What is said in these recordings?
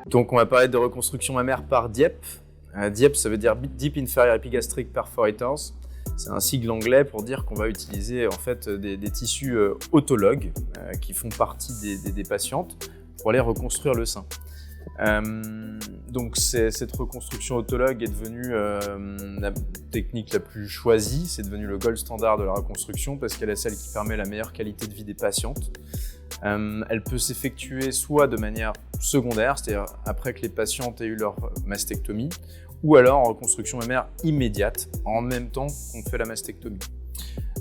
Donc on va parler de reconstruction mammaire par DIEP. DIEP, ça veut dire Deep Inferior Epigastric Perforators. C'est un sigle anglais pour dire qu'on va utiliser en fait des tissus autologues qui font partie des patientes pour aller reconstruire le sein. Donc cette reconstruction autologue est devenue la technique la plus choisie, c'est devenu le gold standard de la reconstruction parce qu'elle est celle qui permet la meilleure qualité de vie des patientes. Elle peut s'effectuer soit de manière secondaire, c'est-à-dire après que les patientes aient eu leur mastectomie, ou alors en reconstruction mammaire immédiate, en même temps qu'on fait la mastectomie.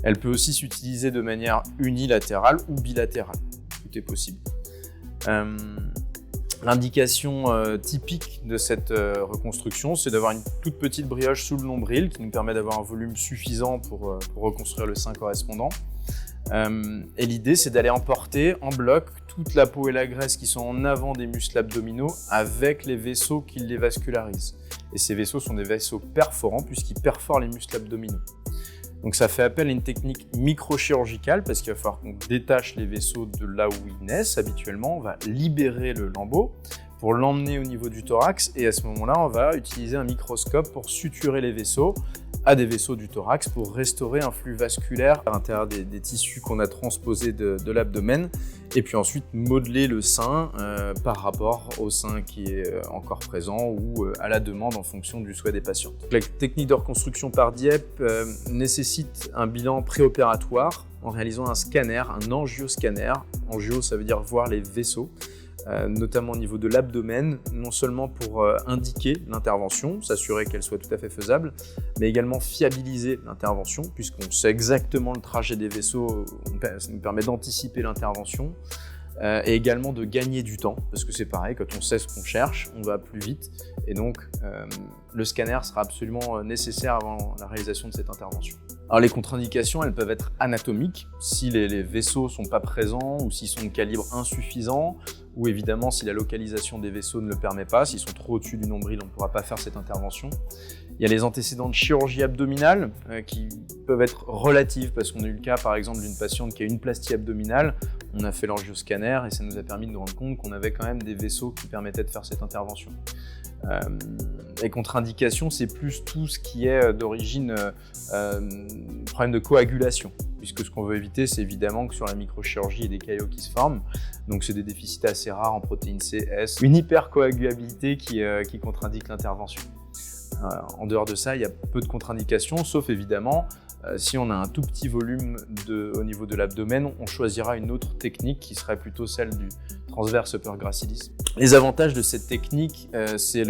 Elle peut aussi s'utiliser de manière unilatérale ou bilatérale, tout est possible. L'indication typique de cette reconstruction, c'est d'avoir une toute petite brioche sous le nombril qui nous permet d'avoir un volume suffisant pour reconstruire le sein correspondant. Et l'idée, c'est d'aller emporter en bloc toute la peau et la graisse qui sont en avant des muscles abdominaux avec les vaisseaux qui les vascularisent. Et ces vaisseaux sont des vaisseaux perforants puisqu'ils perforent les muscles abdominaux. Donc ça fait appel à une technique microchirurgicale parce qu'il va falloir qu'on détache les vaisseaux de là où ils naissent habituellement. On va libérer le lambeau pour l'emmener au niveau du thorax et à ce moment-là, on va utiliser un microscope pour suturer les vaisseaux à des vaisseaux du thorax pour restaurer un flux vasculaire à l'intérieur des tissus qu'on a transposés de l'abdomen et puis ensuite modeler le sein par rapport au sein qui est encore présent ou à la demande en fonction du souhait des patients. La technique de reconstruction par DIEP nécessite un bilan préopératoire en réalisant un scanner, un angioscanner. Angio, ça veut dire voir les vaisseaux. Notamment au niveau de l'abdomen, non seulement pour indiquer l'intervention, s'assurer qu'elle soit tout à fait faisable, mais également fiabiliser l'intervention, puisqu'on sait exactement le trajet des vaisseaux, ça nous permet d'anticiper l'intervention, et également de gagner du temps, parce que c'est pareil, quand on sait ce qu'on cherche, on va plus vite, et donc le scanner sera absolument nécessaire avant la réalisation de cette intervention. Alors les contre-indications, elles peuvent être anatomiques, si les vaisseaux ne sont pas présents ou s'ils sont de calibre insuffisant, ou évidemment si la localisation des vaisseaux ne le permet pas, s'ils sont trop au-dessus du nombril, on ne pourra pas faire cette intervention. Il y a les antécédents de chirurgie abdominale qui peuvent être relatifs parce qu'on a eu le cas par exemple d'une patiente qui a une plastie abdominale, on a fait l'angioscanner et ça nous a permis de nous rendre compte qu'on avait quand même des vaisseaux qui permettaient de faire cette intervention. Les contre-indications, c'est plus tout ce qui est d'origine problème de coagulation, puisque ce qu'on veut éviter, c'est évidemment que sur la microchirurgie, il y ait des caillots qui se forment, donc c'est des déficits assez rares en protéines C, S, une hypercoagulabilité qui contre-indique l'intervention. En dehors de ça, il y a peu de contre-indications, sauf évidemment, si on a un tout petit volume au niveau de l'abdomen, on choisira une autre technique qui serait plutôt celle du transverse upper gracilis. Les avantages de cette technique, c'est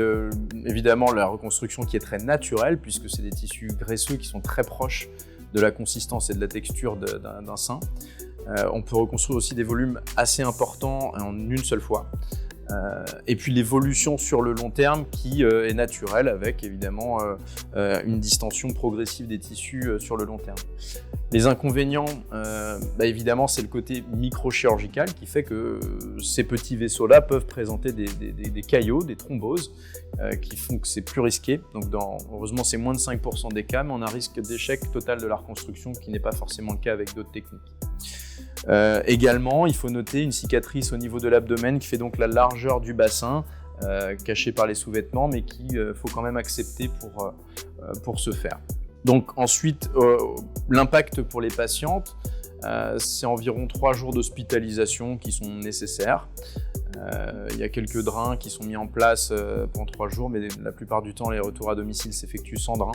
évidemment la reconstruction qui est très naturelle, puisque c'est des tissus graisseux qui sont très proches de la consistance et de la texture d'un sein. On peut reconstruire aussi des volumes assez importants en une seule fois. Et puis l'évolution sur le long terme qui est naturelle avec évidemment une distension progressive des tissus sur le long terme. Les inconvénients, évidemment, c'est le côté microchirurgical qui fait que ces petits vaisseaux-là peuvent présenter des caillots, des thromboses qui font que c'est plus risqué. Donc heureusement, c'est moins de 5% des cas, mais on a un risque d'échec total de la reconstruction qui n'est pas forcément le cas avec d'autres techniques. Également, il faut noter une cicatrice au niveau de l'abdomen qui fait donc la largeur du bassin, cachée par les sous-vêtements, mais qu'il faut quand même accepter pour ce faire. Donc ensuite, l'impact pour les patientes, c'est environ 3 jours d'hospitalisation qui sont nécessaires. Il y a quelques drains qui sont mis en place pendant 3 jours, mais la plupart du temps, les retours à domicile s'effectuent sans drain.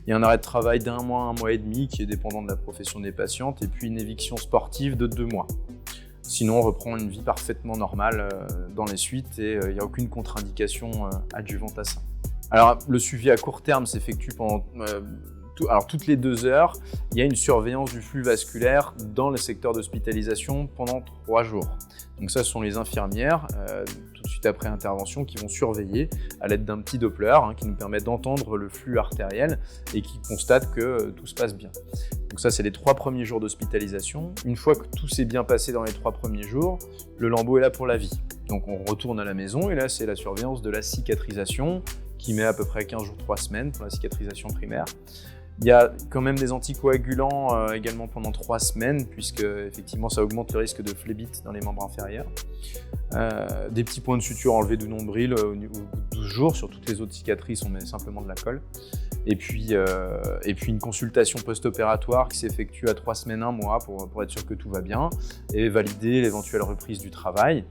Il y a un arrêt de travail d'1 mois, 1 mois et demi qui est dépendant de la profession des patientes, et puis une éviction sportive de 2 mois. Sinon, on reprend une vie parfaitement normale dans les suites et il n'y a aucune contre-indication adjuvante à ça. Alors, le suivi à court terme s'effectue pendant toutes les 2 heures. Il y a une surveillance du flux vasculaire dans le secteur d'hospitalisation pendant 3 jours. Donc ça, ce sont les infirmières, tout de suite après intervention, qui vont surveiller à l'aide d'un petit Doppler qui nous permet d'entendre le flux artériel et qui constate que tout se passe bien. Donc ça, c'est les 3 premiers jours d'hospitalisation. Une fois que tout s'est bien passé dans les 3 premiers jours, le lambeau est là pour la vie. Donc on retourne à la maison et là, c'est la surveillance de la cicatrisation qui met à peu près 15 jours, 3 semaines pour la cicatrisation primaire. Il y a quand même des anticoagulants également pendant 3 semaines, puisque effectivement ça augmente le risque de phlébite dans les membres inférieurs. Des petits points de suture enlevés du nombril au bout de 12 jours. Sur toutes les autres cicatrices, on met simplement de la colle. Et puis une consultation post-opératoire qui s'effectue à 3 semaines, 1 mois pour être sûr que tout va bien et valider l'éventuelle reprise du travail.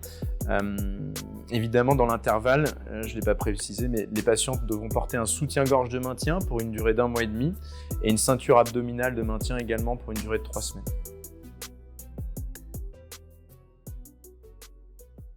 Évidemment, dans l'intervalle, je ne l'ai pas précisé, mais les patients devront porter un soutien-gorge de maintien pour une durée d'1 mois et demi et une ceinture abdominale de maintien également pour une durée de 3 semaines.